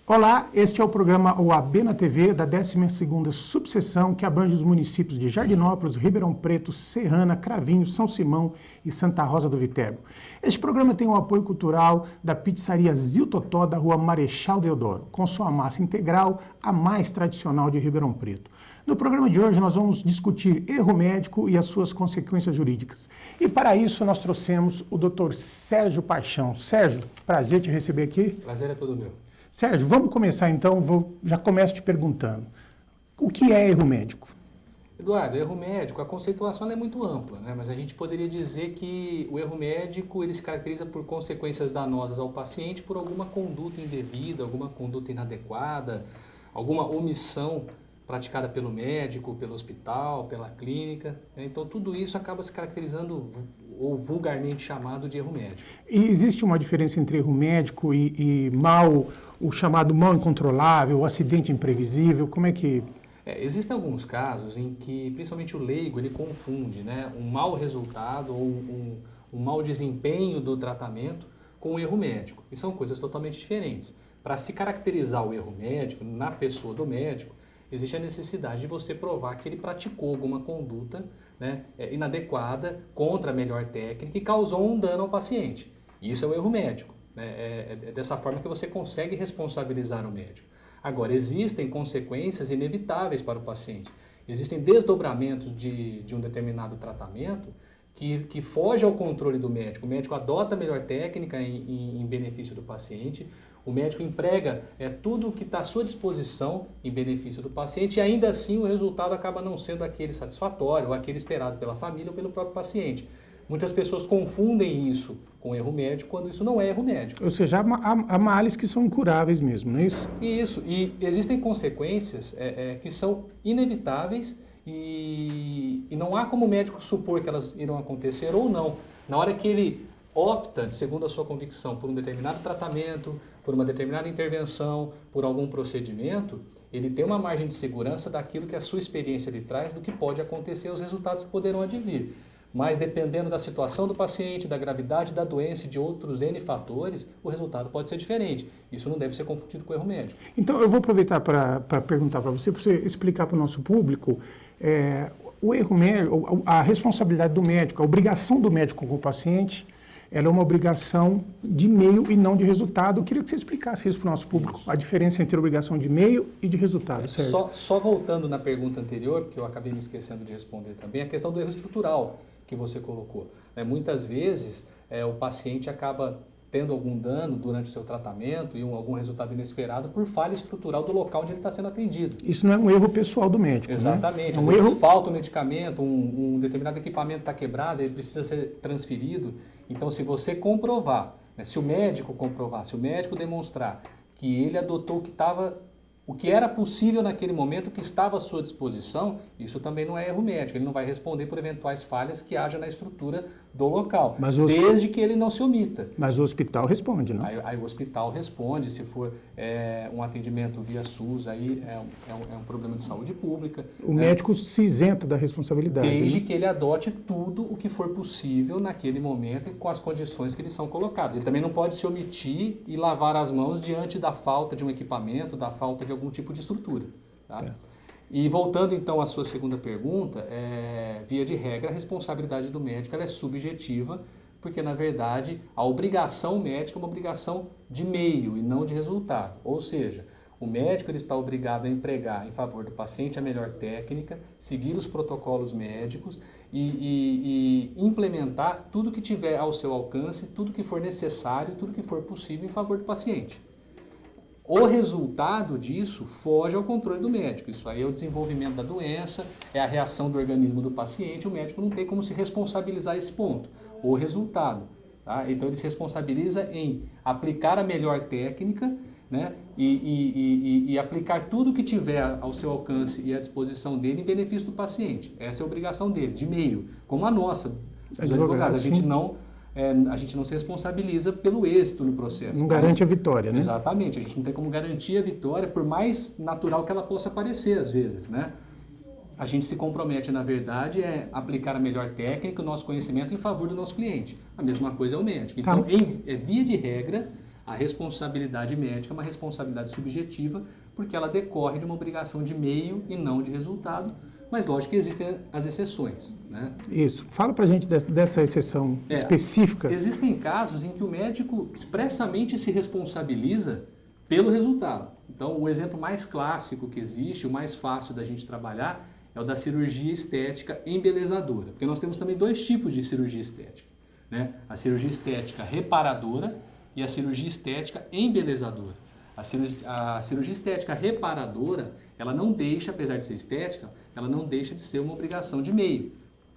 Olá, este é o programa OAB na TV da 12ª subseção que abrange os municípios de Jardinópolis, Ribeirão Preto, Serrana, Cravinho, São Simão e Santa Rosa do Viterbo. Este programa tem o apoio cultural da pizzaria Zil Totó da rua Marechal Deodoro, com sua massa integral, a mais tradicional de Ribeirão Preto. No programa de hoje nós vamos discutir erro médico e as suas consequências jurídicas. E para isso nós trouxemos o Dr. Sérgio Paixão. Sérgio, prazer te receber aqui. Prazer é todo meu. Sérgio, vamos começar então, já começo te perguntando, o que é erro médico? Eduardo, erro médico, a conceituação é muito ampla, né? Mas a gente poderia dizer que o erro médico ele se caracteriza por consequências danosas ao paciente por alguma conduta indevida, alguma conduta inadequada, alguma omissão praticada pelo médico, pelo hospital, pela clínica, né? Então tudo isso acaba se caracterizando ou vulgarmente chamado de erro médico. E existe uma diferença entre erro médico e o chamado mal incontrolável, o acidente imprevisível, como é que... Existem alguns casos em que, principalmente o leigo, ele confunde, né, um mau resultado ou um mau desempenho do tratamento com o erro médico. E são coisas totalmente diferentes. Para se caracterizar o erro médico na pessoa do médico, existe a necessidade de você provar que ele praticou alguma conduta, né, inadequada contra a melhor técnica e causou um dano ao paciente. Isso é o erro médico. É dessa forma que você consegue responsabilizar o médico. Agora, existem consequências inevitáveis para o paciente. Existem desdobramentos de um determinado tratamento que foge ao controle do médico. O médico adota a melhor técnica em benefício do paciente. O médico emprega tudo o que está à sua disposição em benefício do paciente e ainda assim o resultado acaba não sendo aquele satisfatório, ou aquele esperado pela família ou pelo próprio paciente. Muitas pessoas confundem isso com erro médico quando isso não é erro médico. Ou seja, há males que são incuráveis mesmo, não é isso? Isso, e existem consequências que são inevitáveis e não há como o médico supor que elas irão acontecer ou não. Na hora que ele opta, segundo a sua convicção, por um determinado tratamento, por uma determinada intervenção, por algum procedimento, ele tem uma margem de segurança daquilo que a sua experiência lhe traz, do que pode acontecer, os resultados que poderão advir. Mas dependendo da situação do paciente, da gravidade da doença e de outros N fatores, o resultado pode ser diferente. Isso não deve ser confundido com erro médico. Então eu vou aproveitar para perguntar para você explicar para o nosso público o erro médico, a responsabilidade do médico, a obrigação do médico com o paciente, ela é uma obrigação de meio e não de resultado. Eu queria que você explicasse isso para o nosso público, a diferença entre obrigação de meio e de resultado, Sérgio. Só voltando na pergunta anterior, que eu acabei me esquecendo de responder também, a questão do erro estrutural que você colocou. Muitas vezes o paciente acaba tendo algum dano durante o seu tratamento e algum resultado inesperado por falha estrutural do local onde ele está sendo atendido. Isso não é um erro pessoal do médico, exatamente. Né? Às vezes falta um medicamento, um determinado equipamento está quebrado, ele precisa ser transferido. Então, se você comprovar, se o médico comprovar, se o médico demonstrar que ele adotou o que era possível naquele momento, que estava à sua disposição, isso também não é erro médico. Ele não vai responder por eventuais falhas que haja na estrutura do local, desde que ele não se omita. Mas o hospital responde, não? Aí o hospital responde, se for um atendimento via SUS, aí é um problema de saúde pública. O médico se isenta da responsabilidade. Desde né? que ele adote tudo o que for possível naquele momento e com as condições que lhe são colocadas. Ele também não pode se omitir e lavar as mãos diante da falta de um equipamento, da falta de algum tipo de estrutura. Tá? E voltando então à sua segunda pergunta, via de regra, a responsabilidade do médico ela é subjetiva, porque na verdade a obrigação médica é uma obrigação de meio e não de resultado. Ou seja, o médico ele está obrigado a empregar em favor do paciente a melhor técnica, seguir os protocolos médicos e implementar tudo que tiver ao seu alcance, tudo que for necessário, tudo que for possível em favor do paciente. O resultado disso foge ao controle do médico. Isso aí é o desenvolvimento da doença, é a reação do organismo do paciente. O médico não tem como se responsabilizar esse ponto. O resultado. Tá? Então ele se responsabiliza em aplicar a melhor técnica, né? e aplicar tudo que tiver ao seu alcance e à disposição dele em benefício do paciente. Essa é a obrigação dele, de meio, como a nossa. Os advogados, a gente a gente não se responsabiliza pelo êxito no processo. Não garante a vitória, né? Exatamente, a gente não tem como garantir a vitória, por mais natural que ela possa parecer às vezes, né? A gente se compromete, na verdade, aplicar a melhor técnica, o nosso conhecimento em favor do nosso cliente. A mesma coisa é o médico. Então, via de regra, a responsabilidade médica é uma responsabilidade subjetiva, porque ela decorre de uma obrigação de meio e não de resultado. Mas, lógico que existem as exceções, né? Isso. Fala pra gente dessa exceção específica. Existem casos em que o médico expressamente se responsabiliza pelo resultado. Então, o exemplo mais clássico que existe, o mais fácil da gente trabalhar, é o da cirurgia estética embelezadora. Porque nós temos também dois tipos de cirurgia estética, né? A cirurgia estética reparadora e a cirurgia estética embelezadora. A cirurgia estética reparadora, ela não deixa, apesar de ser estética, ela não deixa de ser uma obrigação de meio.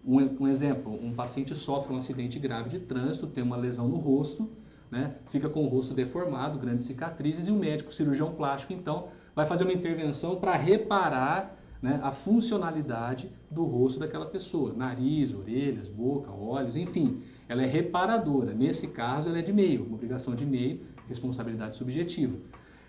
Um exemplo, um paciente sofre um acidente grave de trânsito, tem uma lesão no rosto, né? Fica com o rosto deformado, grandes cicatrizes, e o médico, cirurgião plástico, então, vai fazer uma intervenção para reparar, né, a funcionalidade do rosto daquela pessoa. Nariz, orelhas, boca, olhos, enfim. Ela é reparadora. Nesse caso, ela é de meio, uma obrigação de meio, responsabilidade subjetiva.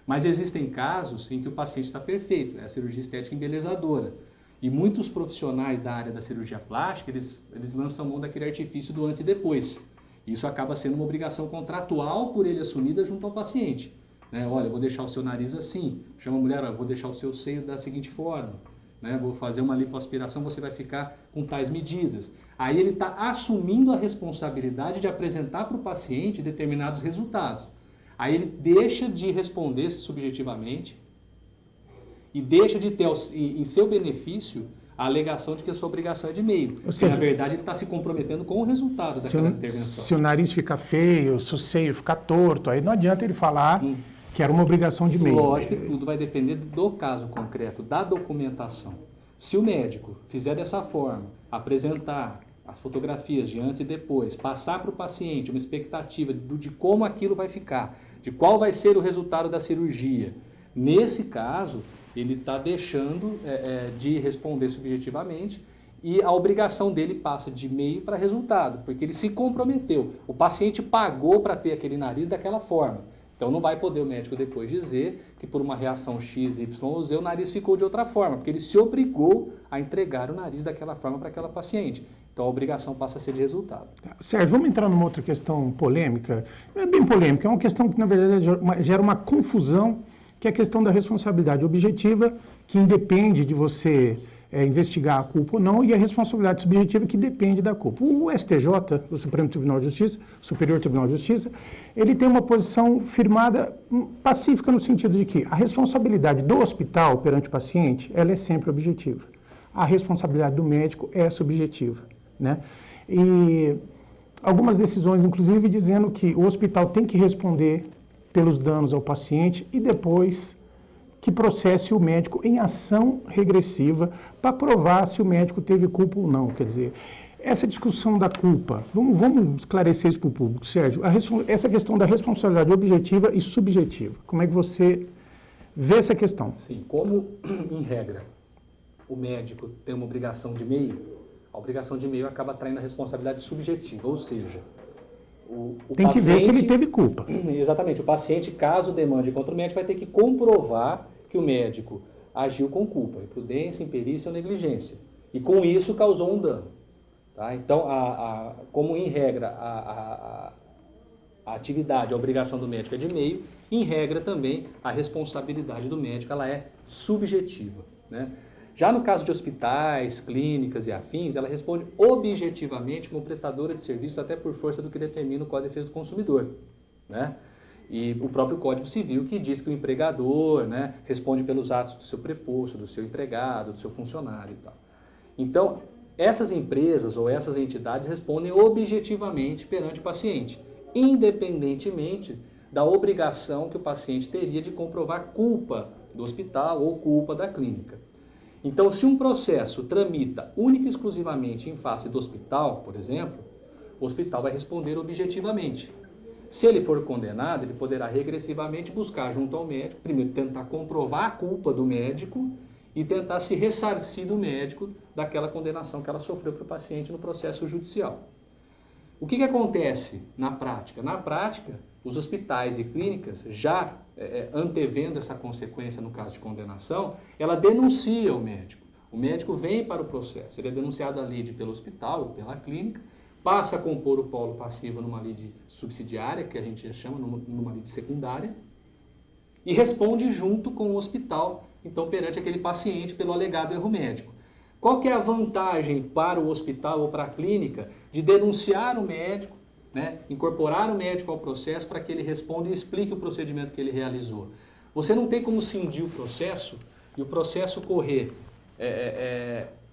Mas existem casos em que o paciente está perfeito, é a cirurgia estética embelezadora. E muitos profissionais da área da cirurgia plástica, eles lançam mão daquele artifício do antes e depois. Isso acaba sendo uma obrigação contratual por ele assumida junto ao paciente. Né? Olha, eu vou deixar o seu nariz assim. Chama a mulher, eu vou deixar o seu seio da seguinte forma. Né? Vou fazer uma lipoaspiração, você vai ficar com tais medidas. Aí ele está assumindo a responsabilidade de apresentar para o paciente determinados resultados. Aí ele deixa de responder subjetivamente e deixa de ter em seu benefício a alegação de que a sua obrigação é de meio. Ou seja, na verdade, ele está se comprometendo com o resultado daquela intervenção. Se o nariz ficar feio, se o seio ficar torto, aí não adianta ele falar que era uma obrigação de meio. Lógico que tudo vai depender do caso concreto, da documentação. Se o médico fizer dessa forma, apresentar as fotografias de antes e depois, passar para o paciente uma expectativa de como aquilo vai ficar, de qual vai ser o resultado da cirurgia, nesse caso, ele está deixando de responder subjetivamente e a obrigação dele passa de meio para resultado, porque ele se comprometeu. O paciente pagou para ter aquele nariz daquela forma. Então não vai poder o médico depois dizer que por uma reação X, Y ou Z o nariz ficou de outra forma, porque ele se obrigou a entregar o nariz daquela forma para aquela paciente. Então a obrigação passa a ser de resultado. Sérgio, vamos entrar numa outra questão polêmica. Não é bem polêmica, é uma questão que na verdade gera uma confusão, que é a questão da responsabilidade objetiva, que independe de você investigar a culpa ou não, e a responsabilidade subjetiva, que depende da culpa. O STJ, o Supremo Tribunal de Justiça, Superior Tribunal de Justiça, ele tem uma posição firmada, pacífica, no sentido de que a responsabilidade do hospital perante o paciente, ela é sempre objetiva. A responsabilidade do médico é subjetiva, né? E algumas decisões, inclusive, dizendo que o hospital tem que responder pelos danos ao paciente e depois que processe o médico em ação regressiva para provar se o médico teve culpa ou não. Quer dizer, essa discussão da culpa, vamos esclarecer isso para o público, Sérgio, essa questão da responsabilidade objetiva e subjetiva, como é que você vê essa questão? Sim, como, em regra, o médico tem uma obrigação de meio, a obrigação de meio acaba traindo a responsabilidade subjetiva, ou seja, o tem que ver se ele teve culpa. Exatamente. O paciente, caso demande contra o médico, vai ter que comprovar que o médico agiu com culpa, imprudência, imperícia ou negligência. E com isso causou um dano. Tá? Então, como em regra a atividade, a obrigação do médico é de meio, em regra também a responsabilidade do médico ela é subjetiva. Né? Já no caso de hospitais, clínicas e afins, ela responde objetivamente como prestadora de serviços, até por força do que determina o Código de Defesa do Consumidor. Né? E o próprio Código Civil que diz que o empregador, né, responde pelos atos do seu preposto, do seu empregado, do seu funcionário e tal. Então, essas empresas ou essas entidades respondem objetivamente perante o paciente, independentemente da obrigação que o paciente teria de comprovar culpa do hospital ou culpa da clínica. Então, se um processo tramita única e exclusivamente em face do hospital, por exemplo, o hospital vai responder objetivamente. Se ele for condenado, ele poderá regressivamente buscar junto ao médico, primeiro tentar comprovar a culpa do médico e tentar se ressarcir do médico daquela condenação que ela sofreu para o paciente no processo judicial. O que acontece na prática? Na prática, os hospitais e clínicas, já antevendo essa consequência no caso de condenação, ela denuncia o médico. O médico vem para o processo, ele é denunciado a lide pelo hospital ou pela clínica, passa a compor o polo passivo numa lide subsidiária, que a gente chama numa lide secundária, e responde junto com o hospital, então perante aquele paciente pelo alegado erro médico. Qual que é a vantagem para o hospital ou para a clínica de denunciar o médico, né, incorporar o médico ao processo para que ele responda e explique o procedimento que ele realizou? Você não tem como cindir o processo e o processo correr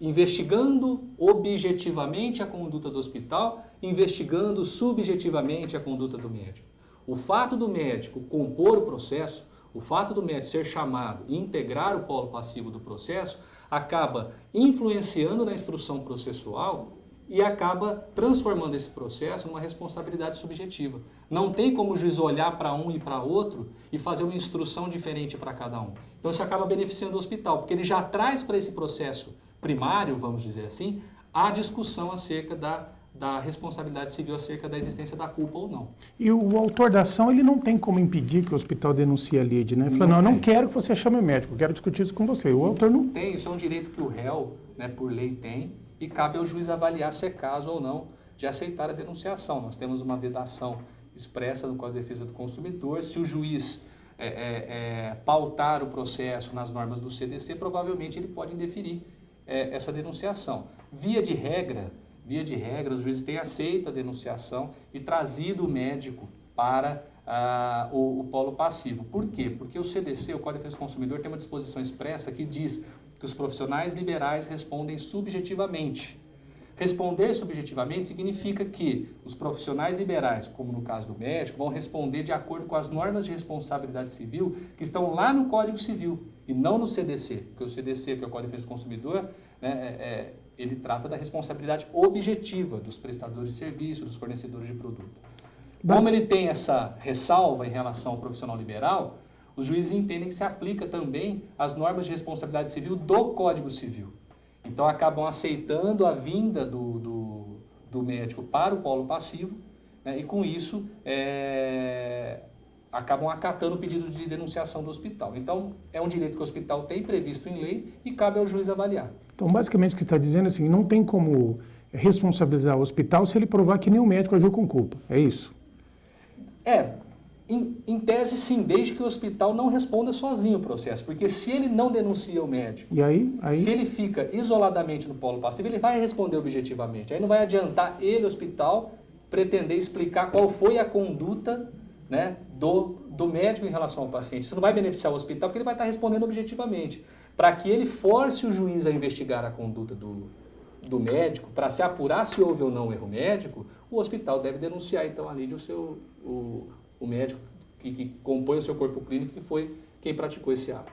investigando objetivamente a conduta do hospital, investigando subjetivamente a conduta do médico. O fato do médico compor o processo, o fato do médico ser chamado e integrar o polo passivo do processo, acaba influenciando na instrução processual e acaba transformando esse processo numa responsabilidade subjetiva. Não tem como o juiz olhar para um e para outro e fazer uma instrução diferente para cada um. Então isso acaba beneficiando o hospital, porque ele já traz para esse processo primário, vamos dizer assim, a discussão acerca da responsabilidade civil, acerca da existência da culpa ou não. E o autor da ação, ele não tem como impedir que o hospital denuncie a lide, né? Ele fala, não, eu não quero que você chame o médico, eu quero discutir isso com você. O autor não tem. Isso é um direito que o réu, né, por lei, tem, e cabe ao juiz avaliar se é caso ou não de aceitar a denunciação. Nós temos uma vedação expressa no Código de Defesa do Consumidor. Se o juiz pautar o processo nas normas do CDC, provavelmente ele pode indeferir essa denunciação. Via de regra, os juízes têm aceito a denunciação e trazido o médico para o polo passivo. Por quê? Porque o CDC, o Código de Defesa do Consumidor, tem uma disposição expressa que diz que os profissionais liberais respondem subjetivamente. Responder subjetivamente significa que os profissionais liberais, como no caso do médico, vão responder de acordo com as normas de responsabilidade civil que estão lá no Código Civil e não no CDC, porque o CDC, que é o Código de Defesa do Consumidor, né, ele trata da responsabilidade objetiva dos prestadores de serviço, dos fornecedores de produto. Como ele tem essa ressalva em relação ao profissional liberal, os juízes entendem que se aplica também as normas de responsabilidade civil do Código Civil. Então acabam aceitando a vinda do médico para o polo passivo, né, e com isso acabam acatando o pedido de denunciação do hospital. Então é um direito que o hospital tem previsto em lei e cabe ao juiz avaliar. Então basicamente o que está dizendo é assim, não tem como responsabilizar o hospital se ele provar que nenhum médico agiu com culpa, é isso? Em tese, sim, desde que o hospital não responda sozinho o processo, porque se ele não denuncia o médico, e aí? Se ele fica isoladamente no polo passivo, ele vai responder objetivamente. Aí não vai adiantar ele, hospital, pretender explicar qual foi a conduta, né, do médico em relação ao paciente. Isso não vai beneficiar o hospital, porque ele vai estar respondendo objetivamente. Para que ele force o juiz a investigar a conduta do médico, para se apurar se houve ou não erro médico, o hospital deve denunciar, então, ali o médico que compõe o seu corpo clínico, que foi quem praticou esse ato.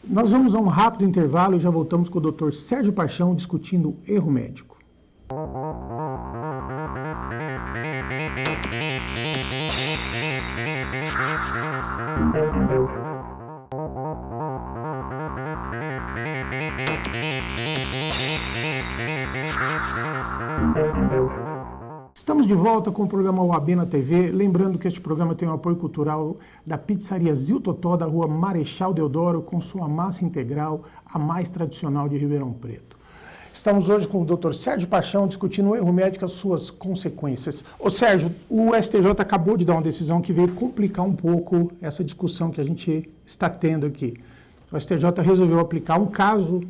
Nós vamos a um rápido intervalo e já voltamos com o Dr. Sérgio Paixão discutindo erro médico. Estamos de volta com o programa OAB na TV, lembrando que este programa tem o apoio cultural da Pizzaria Zil Totó, da rua Marechal Deodoro, com sua massa integral, a mais tradicional de Ribeirão Preto. Estamos hoje com o Dr. Sérgio Paixão discutindo o erro médico e as suas consequências. Ô Sérgio, o STJ acabou de dar uma decisão que veio complicar um pouco essa discussão que a gente está tendo aqui. O STJ resolveu aplicar um caso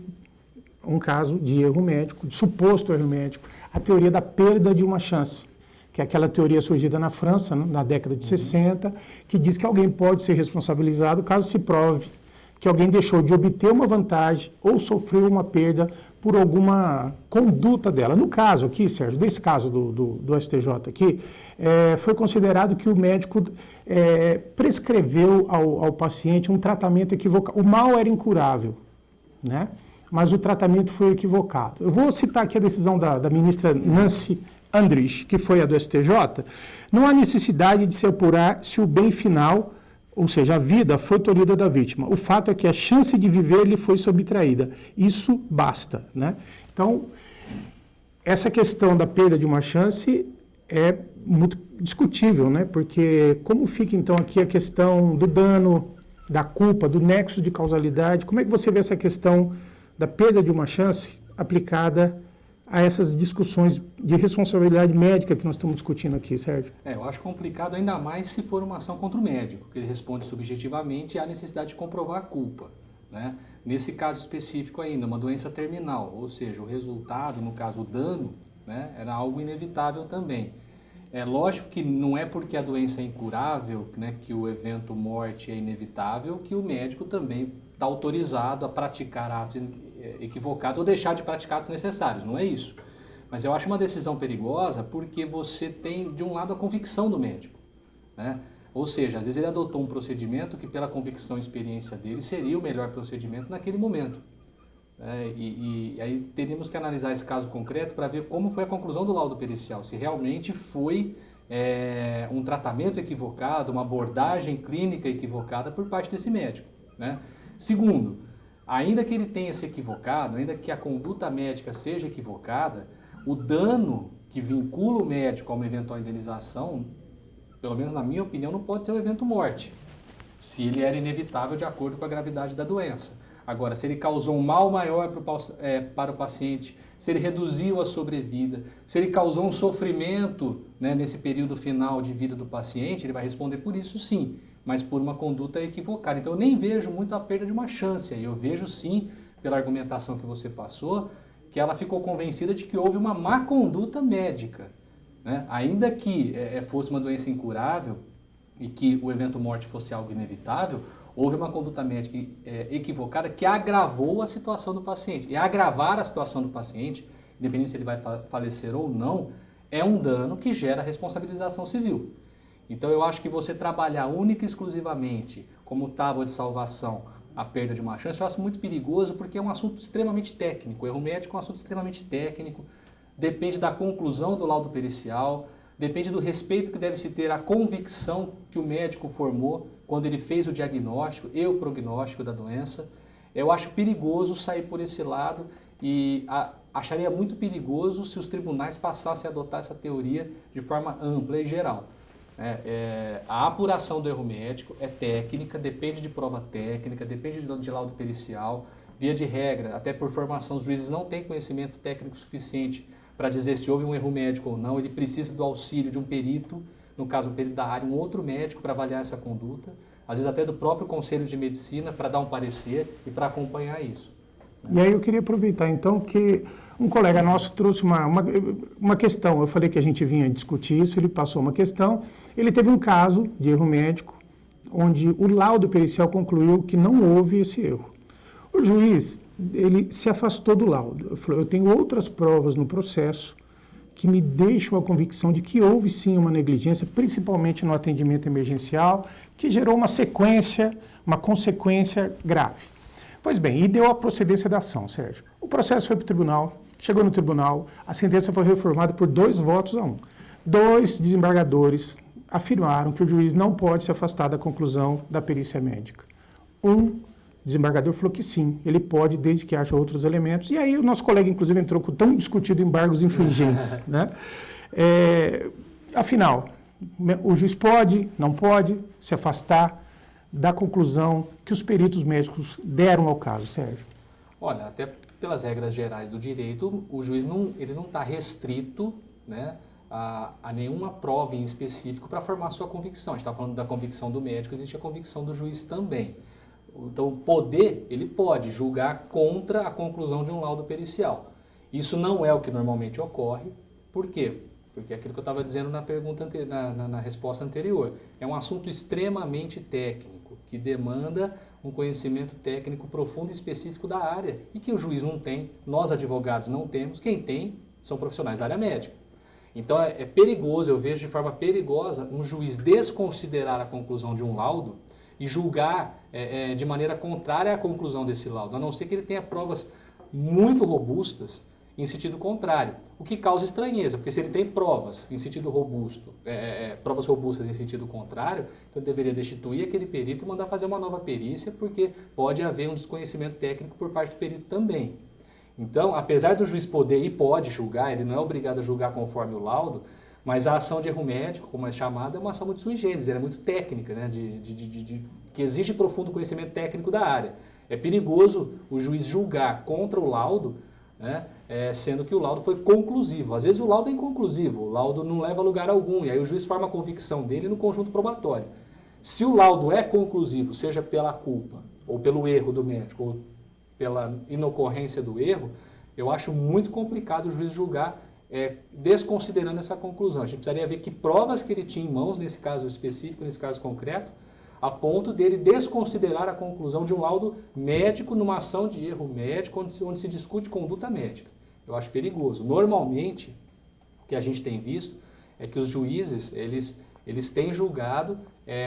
de erro médico, de suposto erro médico, a teoria da perda de uma chance, que é aquela teoria surgida na França, na década de 60, que diz que alguém pode ser responsabilizado caso se prove que alguém deixou de obter uma vantagem ou sofreu uma perda por alguma conduta dela. No caso aqui, Sérgio, desse caso do STJ aqui, foi considerado que o médico prescreveu ao paciente um tratamento equivocado. O mal era incurável, né? Mas o tratamento foi equivocado. Eu vou citar aqui a decisão da ministra Nancy Andrich, que foi a do STJ. Não há necessidade de se apurar se o bem final, ou seja, a vida, foi tolhida da vítima. O fato é que a chance de viver lhe foi subtraída. Isso basta, né? Então, essa questão da perda de uma chance é muito discutível, né? Porque como fica então aqui a questão do dano, da culpa, do nexo de causalidade? Como é que você vê essa questão da perda de uma chance aplicada a essas discussões de responsabilidade médica que nós estamos discutindo aqui, Sérgio? Eu acho complicado ainda mais se for uma ação contra o médico, que ele responde subjetivamente à necessidade de comprovar a culpa, né? Nesse caso específico ainda, uma doença terminal, ou seja, o resultado, no caso o dano, né, era algo inevitável também. É lógico que não é porque a doença é incurável, né, que o evento morte é inevitável, que o médico também está autorizado a praticar atos equivocados ou deixar de praticar atos necessários, não é isso. Mas eu acho uma decisão perigosa porque você tem, de um lado, a convicção do médico, né? Ou seja, às vezes ele adotou um procedimento que, pela convicção e experiência dele, seria o melhor procedimento naquele momento. E aí teríamos que analisar esse caso concreto para ver como foi a conclusão do laudo pericial, se realmente foi um tratamento equivocado, uma abordagem clínica equivocada por parte desse médico, né? Segundo, ainda que ele tenha se equivocado, ainda que a conduta médica seja equivocada, o dano que vincula o médico a uma eventual indenização, pelo menos na minha opinião, não pode ser o evento morte, se ele era inevitável de acordo com a gravidade da doença. Agora, se ele causou um mal maior para o paciente, se ele reduziu a sobrevida, se ele causou um sofrimento, né, nesse período final de vida do paciente, ele vai responder por isso sim, mas por uma conduta equivocada. Então eu nem vejo muito a perda de uma chance, eu vejo sim, pela argumentação que você passou, que ela ficou convencida de que houve uma má conduta médica, né? Ainda que fosse uma doença incurável e que o evento morte fosse algo inevitável, houve uma conduta médica equivocada que agravou a situação do paciente. E agravar a situação do paciente, independente se ele vai falecer ou não, é um dano que gera responsabilização civil. Então eu acho que você trabalhar única e exclusivamente como tábua de salvação a perda de uma chance, eu acho muito perigoso porque é um assunto extremamente técnico. O erro médico é um assunto extremamente técnico, depende da conclusão do laudo pericial, depende do respeito que deve se ter à convicção que o médico formou quando ele fez o diagnóstico e o prognóstico da doença. Eu acho perigoso sair por esse lado e acharia muito perigoso se os tribunais passassem a adotar essa teoria de forma ampla e geral. A apuração do erro médico é técnica, depende de prova técnica, depende de laudo pericial. Via de regra, até por formação, os juízes não têm conhecimento técnico suficiente para dizer se houve um erro médico ou não. Ele precisa do auxílio de um perito, no caso um perito da área, um outro médico para avaliar essa conduta, às vezes até do próprio Conselho de Medicina para dar um parecer e para acompanhar isso. E aí eu queria aproveitar então que um colega nosso trouxe uma questão. Eu falei que a gente vinha discutir isso, ele passou uma questão. Ele teve um caso de erro médico onde o laudo pericial concluiu que não houve esse erro. O juiz, ele se afastou do laudo. Ele falou, eu tenho outras provas no processo que me deixam a convicção de que houve sim uma negligência, principalmente no atendimento emergencial, que gerou uma consequência grave. Pois bem, e deu a procedência da ação, Sérgio. O processo foi para o tribunal, chegou no tribunal, a sentença foi reformada por 2 votos a 1. 2 desembargadores afirmaram que o juiz não pode se afastar da conclusão da perícia médica. Um desembargador falou que sim, ele pode, desde que haja outros elementos. E aí o nosso colega, inclusive, entrou com o tão discutido embargos infringentes, né? Afinal, o juiz pode, não pode se afastar da conclusão que os peritos médicos deram ao caso, Sérgio? Olha, até pelas regras gerais do direito, o juiz não está restrito, né, a nenhuma prova em específico para formar sua convicção. A gente está falando da convicção do médico, existe a convicção do juiz também. Então, ele pode julgar contra a conclusão de um laudo pericial. Isso não é o que normalmente ocorre. Por quê? Porque é aquilo que eu estava dizendo na pergunta na resposta anterior. É um assunto extremamente técnico, que demanda um conhecimento técnico profundo e específico da área, e que o juiz não tem, nós advogados não temos, quem tem são profissionais da área médica. Então é perigoso, eu vejo de forma perigosa, um juiz desconsiderar a conclusão de um laudo e julgar de maneira contrária à conclusão desse laudo, a não ser que ele tenha provas muito robustas em sentido contrário, o que causa estranheza, porque se ele tem provas em sentido robusto, provas robustas em sentido contrário, então ele deveria destituir aquele perito e mandar fazer uma nova perícia, porque pode haver um desconhecimento técnico por parte do perito também. Então, apesar do juiz poder e pode julgar, ele não é obrigado a julgar conforme o laudo, Mas a ação de erro médico, como é chamada, é uma ação muito sui generis, ela é muito técnica, né? Que exige profundo conhecimento técnico da área. É perigoso o juiz julgar contra o laudo, né? Sendo que o laudo foi conclusivo. Às vezes o laudo é inconclusivo, o laudo não leva a lugar algum, e aí o juiz forma a convicção dele no conjunto probatório. Se o laudo é conclusivo, seja pela culpa, ou pelo erro do médico, ou pela inocorrência do erro, eu acho muito complicado o juiz julgar desconsiderando essa conclusão. A gente precisaria ver que provas que ele tinha em mãos, nesse caso específico, nesse caso concreto, a ponto dele desconsiderar a conclusão de um laudo médico numa ação de erro médico, onde se discute conduta médica. Eu acho perigoso. Normalmente, o que a gente tem visto é que os juízes, eles têm julgado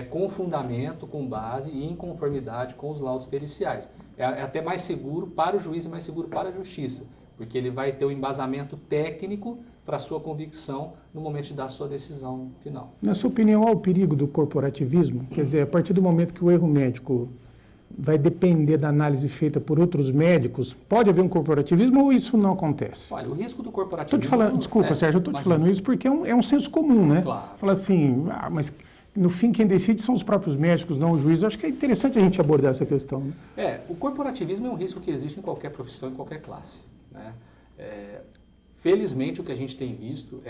com fundamento, com base e em conformidade com os laudos periciais. É até mais seguro para o juiz e mais seguro para a justiça, porque ele vai ter o embasamento técnico para a sua convicção no momento de dar a sua decisão final. Na sua opinião, há o perigo do corporativismo? Quer dizer, a partir do momento que o erro médico vai depender da análise feita por outros médicos, pode haver um corporativismo ou isso não acontece? Olha, o risco do corporativismo... Estou te falando, desculpa, Sérgio, eu estou te falando isso porque é um senso comum, né? Claro. Fala assim, mas no fim quem decide são os próprios médicos, não o juiz. Eu acho que é interessante a gente abordar essa questão. Né? O corporativismo é um risco que existe em qualquer profissão, em qualquer classe. Né? Felizmente, o que a gente tem visto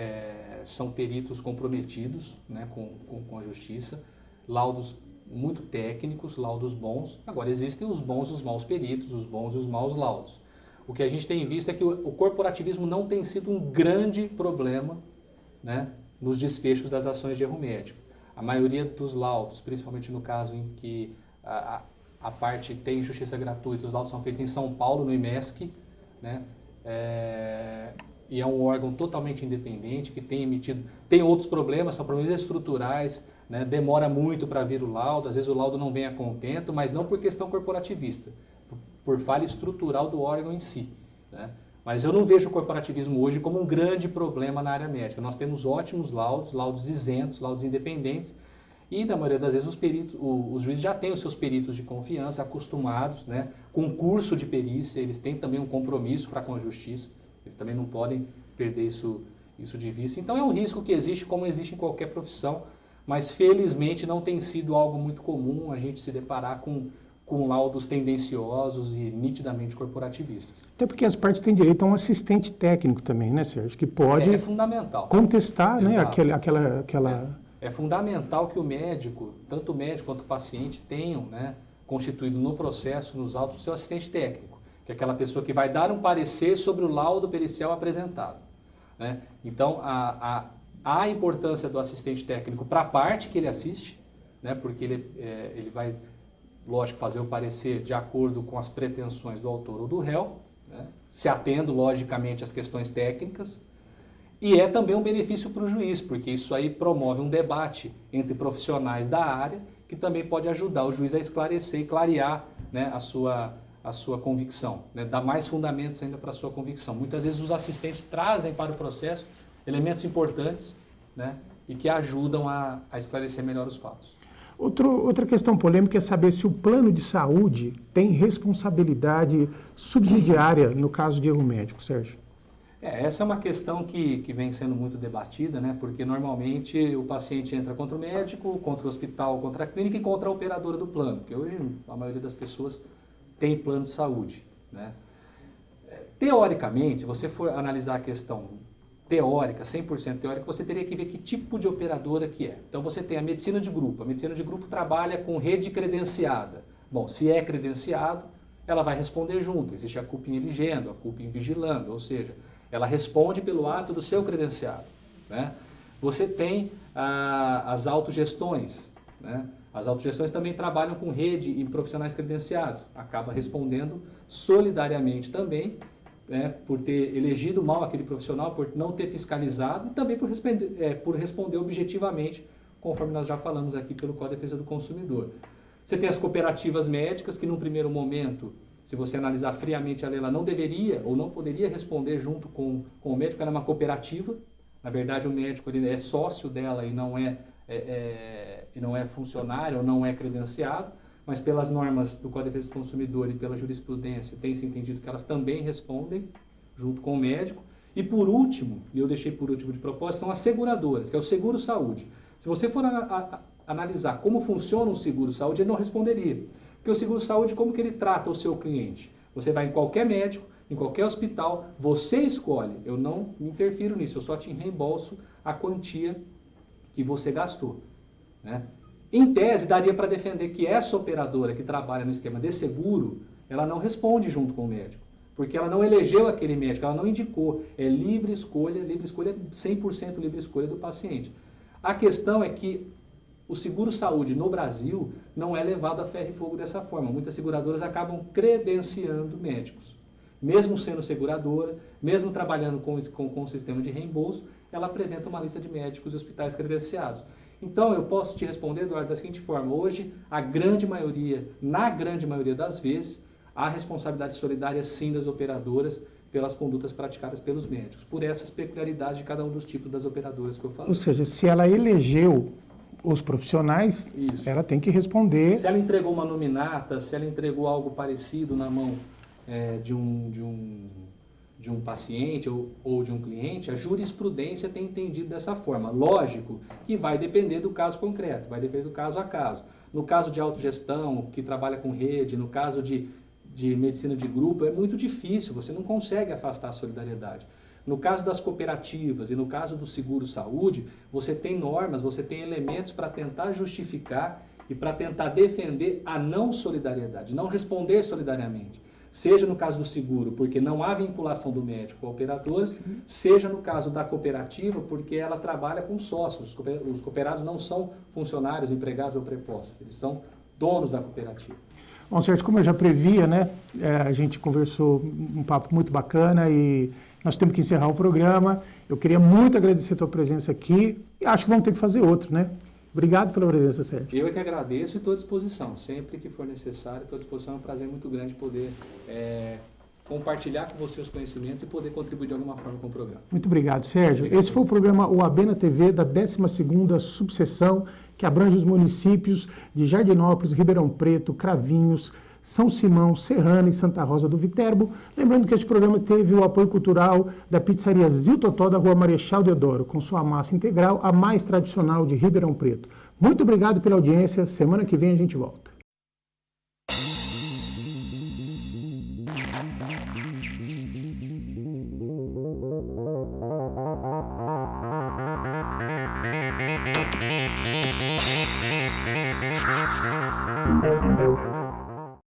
são peritos comprometidos, né, com a justiça, laudos muito técnicos, laudos bons. Agora, existem os bons e os maus peritos, os bons e os maus laudos. O que a gente tem visto é que o corporativismo não tem sido um grande problema, né, nos desfechos das ações de erro médico. A maioria dos laudos, principalmente no caso em que a parte tem justiça gratuita, os laudos são feitos em São Paulo, no IMESC, né? E é um órgão totalmente independente, que tem outros problemas, são problemas estruturais, né? Demora muito para vir o laudo, às vezes o laudo não vem a contento, mas não por questão corporativista, por falha estrutural do órgão em si, né? Mas eu não vejo o corporativismo hoje como um grande problema na área médica. Nós temos ótimos laudos, laudos isentos, laudos independentes, e na maioria das vezes os juízes já têm os seus peritos de confiança acostumados, né, com curso de perícia, eles têm também um compromisso para com a justiça, eles também não podem perder isso de vista. Então é um risco que existe como existe em qualquer profissão, mas felizmente não tem sido algo muito comum a gente se deparar com laudos tendenciosos e nitidamente corporativistas. Até porque as partes têm direito a um assistente técnico também, né, Sérgio? Que pode fundamental. Contestar, né, aquela... É fundamental que o médico, tanto o médico quanto o paciente, tenham, né, constituído no processo, nos autos, o seu assistente técnico, que é aquela pessoa que vai dar um parecer sobre o laudo pericial apresentado. Né? Então, a importância do assistente técnico para a parte que ele assiste, né, porque ele vai, lógico, fazer o parecer de acordo com as pretensões do autor ou do réu, né, se atendo, logicamente, às questões técnicas. E é também um benefício para o juiz, porque isso aí promove um debate entre profissionais da área, que também pode ajudar o juiz a esclarecer e clarear, né, a sua convicção, né, dar mais fundamentos ainda para a sua convicção. Muitas vezes os assistentes trazem para o processo elementos importantes, né, e que ajudam a esclarecer melhor os fatos. Outra questão polêmica é saber se o plano de saúde tem responsabilidade subsidiária no caso de erro médico, Sérgio. Essa é uma questão que vem sendo muito debatida, né? Porque normalmente o paciente entra contra o médico, contra o hospital, contra a clínica e contra a operadora do plano, porque hoje a maioria das pessoas tem plano de saúde, né? Teoricamente, se você for analisar a questão teórica, 100% teórica, você teria que ver que tipo de operadora que é. Então você tem a medicina de grupo. A medicina de grupo trabalha com rede credenciada. Bom, se é credenciado, ela vai responder junto. Existe a CUP em eligendo, a CUP em vigilando, ou seja, ela responde pelo ato do seu credenciado. Né? Você tem as autogestões. Né? As autogestões também trabalham com rede e profissionais credenciados. Acaba respondendo solidariamente também, né, por ter elegido mal aquele profissional, por não ter fiscalizado e também por responder objetivamente, conforme nós já falamos aqui pelo Código de Defesa do Consumidor. Você tem as cooperativas médicas que, num primeiro momento, se você analisar friamente a lei, ela não deveria ou não poderia responder junto com o médico, ela é uma cooperativa. Na verdade, o médico ele é sócio dela e não é funcionário ou não é credenciado, mas pelas normas do Código de Defesa do Consumidor e pela jurisprudência tem-se entendido que elas também respondem junto com o médico. E por último, e eu deixei por último de propósito, são as seguradoras, que é o seguro-saúde. Se você for analisar como funciona o seguro-saúde, ele não responderia. Porque o seguro-saúde, como que ele trata o seu cliente? Você vai em qualquer médico, em qualquer hospital, você escolhe. Eu não me interfiro nisso, eu só te reembolso a quantia que você gastou, né? Em tese, daria para defender que essa operadora que trabalha no esquema de seguro, ela não responde junto com o médico, porque ela não elegeu aquele médico, ela não indicou. É livre escolha 100% livre escolha do paciente. A questão é que o seguro-saúde no Brasil não é levado a ferro e fogo dessa forma. Muitas seguradoras acabam credenciando médicos. Mesmo sendo seguradora, mesmo trabalhando com o sistema de reembolso, ela apresenta uma lista de médicos e hospitais credenciados. Então, eu posso te responder, Eduardo, da seguinte forma. Hoje, na grande maioria das vezes, há responsabilidade solidária, sim, das operadoras pelas condutas praticadas pelos médicos, por essas peculiaridades de cada um dos tipos das operadoras que eu falei. Ou seja, se ela elegeu os profissionais, isso, ela tem que responder. Se ela entregou uma nominata, se ela entregou algo parecido na mão de um paciente ou de um cliente, a jurisprudência tem entendido dessa forma. Lógico que vai depender do caso concreto, vai depender do caso a caso. No caso de autogestão, que trabalha com rede, no caso de medicina de grupo, é muito difícil, você não consegue afastar a solidariedade. No caso das cooperativas e no caso do seguro-saúde, você tem normas, você tem elementos para tentar justificar e para tentar defender a não solidariedade, não responder solidariamente. Seja no caso do seguro, porque não há vinculação do médico ao operador, seja no caso da cooperativa, porque ela trabalha com sócios. Os cooperados não são funcionários, empregados ou prepostos, eles são donos da cooperativa. Bom, Sérgio, como eu já previa, né, a gente conversou um papo muito bacana e nós temos que encerrar o programa. Eu queria muito agradecer a tua presença aqui e acho que vamos ter que fazer outro, né? Obrigado pela presença, Sérgio. Eu é que agradeço e estou à disposição. Sempre que for necessário, estou à disposição. É um prazer muito grande poder compartilhar com você os conhecimentos e poder contribuir de alguma forma com o programa. Muito obrigado, Sérgio. Obrigado. Esse foi o programa OAB na TV da 12ª subseção, que abrange os municípios de Jardinópolis, Ribeirão Preto, Cravinhos, São Simão, Serrana e Santa Rosa do Viterbo. Lembrando que este programa teve o apoio cultural da pizzaria Zil Totó da Rua Marechal Deodoro, com sua massa integral, a mais tradicional de Ribeirão Preto. Muito obrigado pela audiência. Semana que vem a gente volta.